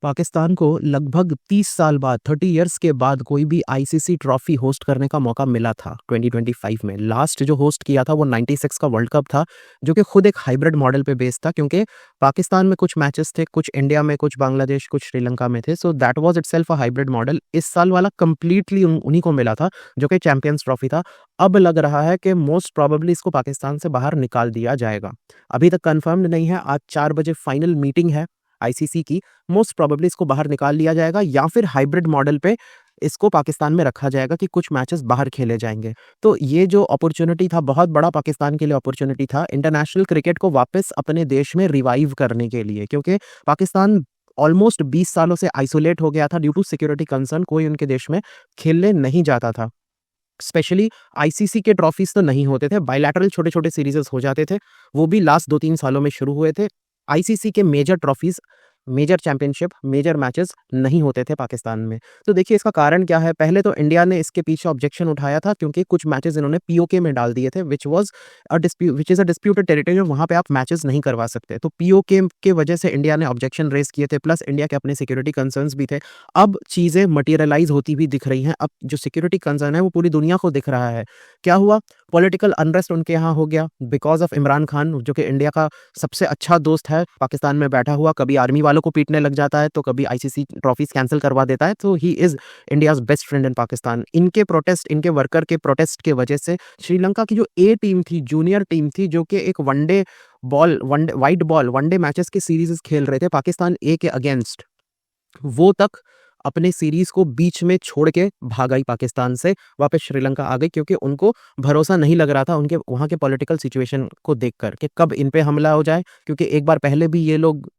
पाकिस्तान को लगभग 30 साल बाद 30 इयर्स के बाद कोई भी आईसीसी ट्रॉफी होस्ट करने का मौका मिला था 2025 में। लास्ट जो होस्ट किया था वो 96 का वर्ल्ड कप था, जो कि खुद एक हाइब्रिड मॉडल पे बेस्ड था, क्योंकि पाकिस्तान में कुछ मैचेस थे, कुछ इंडिया में, कुछ बांग्लादेश, कुछ श्रीलंका में थे। So that was itself a hybrid model. इस साल वाला कंप्लीटली उन्हीं को मिला था, जो कि चैंपियंस ट्रॉफी था। अब लग रहा है कि मोस्ट प्रोबेबली इसको पाकिस्तान से बाहर निकाल दिया जाएगा। अभी तक कंफर्म्ड नहीं है। आज 4 बजे फाइनल मीटिंग है आईसीसी की। मोस्ट प्रोबेबली इसको बाहर निकाल लिया जाएगा या फिर हाइब्रिड मॉडल पे इसको पाकिस्तान में रखा जाएगा कि कुछ मैचेस बाहर खेले जाएंगे। तो ये जो अपॉर्चुनिटी था, बहुत बड़ा पाकिस्तान के लिए अपॉर्चुनिटी था इंटरनेशनल क्रिकेट को वापस अपने देश में रिवाइव करने के लिए, क्योंकि पाकिस्तान ऑलमोस्ट 20 सालों से आइसोलेट हो गया था ड्यू टू सिक्योरिटी कंसर्न। कोई उनके देश में खेलने नहीं जाता था। स्पेशली आईसीसी के ट्रॉफीज तो नहीं होते थे, बायलैटरल छोटे छोटे सीरीजेस हो जाते थे, वो भी लास्ट 2-3 सालों में शुरू हुए थे। आईसीसी के major trophies, major championship, major matches नहीं होते थे पाकिस्तान में। तो देखिए इसका कारण क्या है। पहले तो इंडिया ने इसके पीछे ऑब्जेक्शन उठाया था, क्योंकि कुछ मैचेस इन्होंने पीओके में डाल दिए थे, which is a disputed territory. वहां पे आप मैचेस नहीं करवा सकते। तो पीओके के वजह से इंडिया ने ऑब्जेक्शन रेज किए थे, प्लस इंडिया के अपने सिक्योरिटी कंसर्न्स भी थे। अब चीजें मटीरियलाइज होती हुई दिख रही हैं। अब जो सिक्योरिटी कंसर्न है वो पूरी दुनिया को दिख रहा है। क्या हुआ? पॉलिटिकल अनरेस्ट उनके यहाँ हो गया बिकॉज ऑफ इमरान खान, जो कि इंडिया का सबसे अच्छा दोस्त है, पाकिस्तान में बैठा हुआ, कभी आर्मी वालों को पीटने लग जाता है तो कभी आईसीसी ट्रॉफीज कैंसिल करवा देता है। तो he is India's best friend in Pakistan. इनके प्रोटेस्ट, इनके वर्कर के प्रोटेस्ट के वजह से श्रीलंका की जो ए टीम थी, जूनियर टीम थी, जो कि एक one day white ball one day matches की सीरीज खेल रहे थे पाकिस्तान ए के अगेंस्ट, वो तक अपने सीरीज को बीच में छोड़ के भाग आई पाकिस्तान से, वापस श्रीलंका आ गई, क्योंकि उनको भरोसा नहीं लग रहा था उनके वहां के पॉलिटिकल सिचुएशन को देखकर कि कब इन पे हमला हो जाए। क्योंकि एक बार पहले भी ये लोग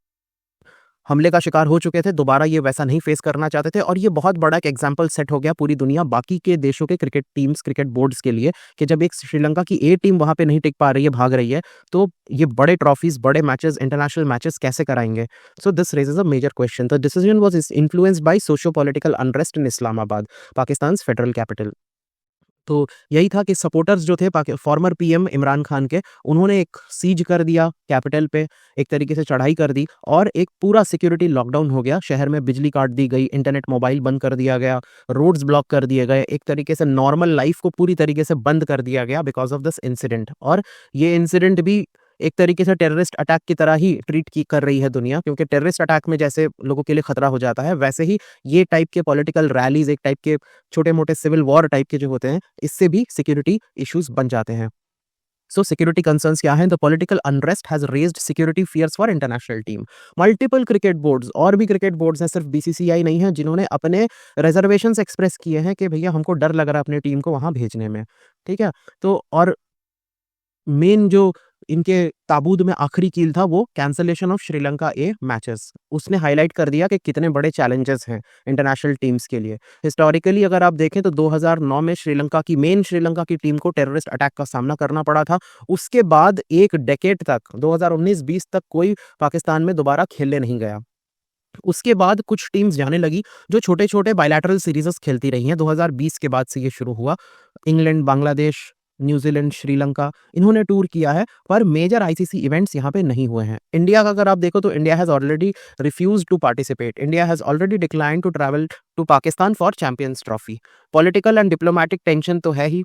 हमले का शिकार हो चुके थे, दोबारा ये वैसा नहीं फेस करना चाहते थे। और ये बहुत बड़ा एक एग्जाम्पल सेट हो गया पूरी दुनिया, बाकी के देशों के क्रिकेट टीम्स, क्रिकेट बोर्ड्स के लिए, कि जब एक श्रीलंका की ए टीम वहां पे नहीं टिक पा रही है, भाग रही है, तो ये बड़े ट्रॉफीज, बड़े मैचेस, इंटरनेशनल मैचेस कैसे कराएंगे? So this raises a major question. The decision was influenced by socio political unrest in Islamabad, Pakistan federal capital. तो यही था कि सपोर्टर्स जो थे फॉर्मर पीएम इमरान खान के, उन्होंने एक सीज कर दिया कैपिटल पे, एक तरीके से चढ़ाई कर दी, और एक पूरा सिक्योरिटी लॉकडाउन हो गया। शहर में बिजली काट दी गई, इंटरनेट, मोबाइल बंद कर दिया गया, रोड्स ब्लॉक कर दिए गए, एक तरीके से नॉर्मल लाइफ को पूरी तरीके से बंद कर दिया गया बिकॉज ऑफ दिस इंसिडेंट। और ये इंसिडेंट भी एक तरीके से टेररिस्ट अटैक की तरह ही ट्रीट की कर रही है दुनिया, क्योंकि टेररिस्ट अटैक में जैसे लोगों के लिए खतरा हो जाता है, वैसे ही ये टाइप के पॉलिटिकल रैलीज, एक टाइप के छोटे मोटे सिविल वॉर टाइप के जो होते हैं, इससे भी सिक्योरिटी इश्यूज बन जाते हैं। सो सिक्योरिटी कंसर्न्स क्या हैं? The political unrest has raised security fears for international team. Multiple cricket boards, और भी क्रिकेट बोर्ड्स हैं, सिर्फ बीसीसीआई नहीं है, जिन्होंने अपने रिजर्वेशंस एक्सप्रेस किए हैं कि भैया हमको डर लग रहा है अपनी टीम को वहां भेजने में। ठीक है, तो और मेन जो इनके ताबूत में आखिरी कील था, वो cancellation of Sri Lanka A matches. उसने हाईलाइट कर दिया कि कितने बड़े चैलेंजेस हैं इंटरनेशनल टीम्स के लिए। हिस्टोरिकली अगर आप देखें तो 2009 में श्रीलंका की टीम को टेररिस्ट अटैक का सामना करना पड़ा था। उसके बाद एक डेकेड तक, 2019-20 तक, कोई पाकिस्तान में दोबारा खेलने नहीं गया। उसके बाद कुछ टीम्स जाने लगी जो छोटे छोटे बायलैटरल सीरीजेस खेलती रही हैं। 2020 के बाद से ये शुरू हुआ। इंग्लैंड, बांग्लादेश, न्यूजीलैंड, श्रीलंका, इन्होंने टूर किया है, पर मेजर आईसीसी इवेंट्स यहाँ पे नहीं हुए हैं। इंडिया का अगर आप देखो तो India has already refuse to participate. India has already decline to travel to Pakistan for champions trophy. Political and diplomatic tension तो है ही,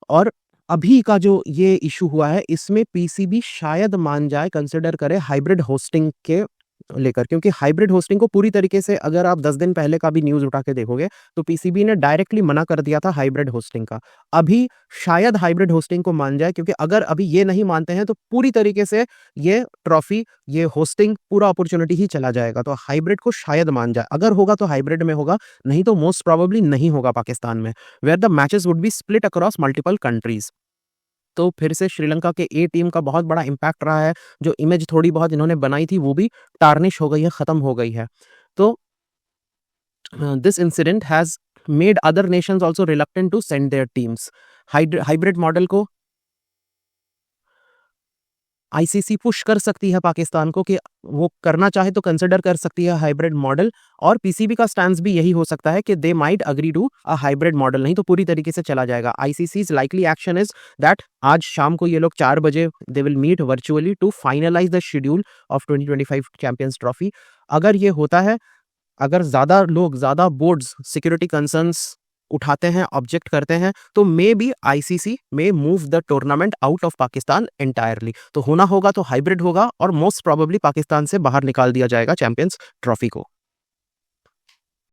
और अभी का जो ये इशू हुआ है, इसमें पीसीबी शायद मान जाए, कंसिडर करे हाइब्रिड होस्टिंग के लेकर, क्योंकि हाइब्रिड होस्टिंग को पूरी तरीके से, अगर आप 10 दिन पहले का भी न्यूज़ उठा के देखोगे तो पीसीबी ने डायरेक्टली मना कर दिया था हाइब्रिड होस्टिंग का। अभी शायद हाइब्रिड होस्टिंग को मान जाए, क्योंकि अगर अभी ये नहीं मानते हैं तो पूरी तरीके से ये ट्रॉफी, ये होस्टिंग, पूरा अपॉर्चुनिटी ही चला जाएगा। तो हाइब्रिड को शायद मान जाए। अगर होगा तो हाइब्रिड में होगा, नहीं तो मोस्ट प्रोबेबली नहीं होगा पाकिस्तान में, where the matches would be split across multiple countries. तो फिर से श्रीलंका के ए टीम का बहुत बड़ा इम्पैक्ट रहा है। जो इमेज थोड़ी बहुत इन्होंने बनाई थी वो भी टार्निश हो गई है, खत्म हो गई है। तो this incident has made other nations also reluctant to send their teams. Hybrid model को आईसीसी पुश कर सकती है पाकिस्तान को कि वो करना चाहे तो कंसिडर कर सकती है हाइब्रिड मॉडल, और पीसीबी का स्टैंस भी यही हो सकता है कि they might agree to a hybrid model, नहीं तो पूरी तरीके से चला जाएगा। ICC's likely action is that आज शाम को ये लोग 4 बजे they will meet virtually to finalise the schedule of 2025 champions trophy. अगर ये होता है, अगर ज़्यादा लोग, ज़्यादा बोर्ड्स सिक्योरिटी कंसर्न्स उठाते हैं, ऑब्जेक्ट करते हैं, तो मे बी आईसीसी में move the tournament out of Pakistan entirely. तो होना होगा तो हाइब्रिड होगा और मोस्ट प्रोबेबली पाकिस्तान से बाहर निकाल दिया जाएगा चैंपियंस ट्रॉफी को।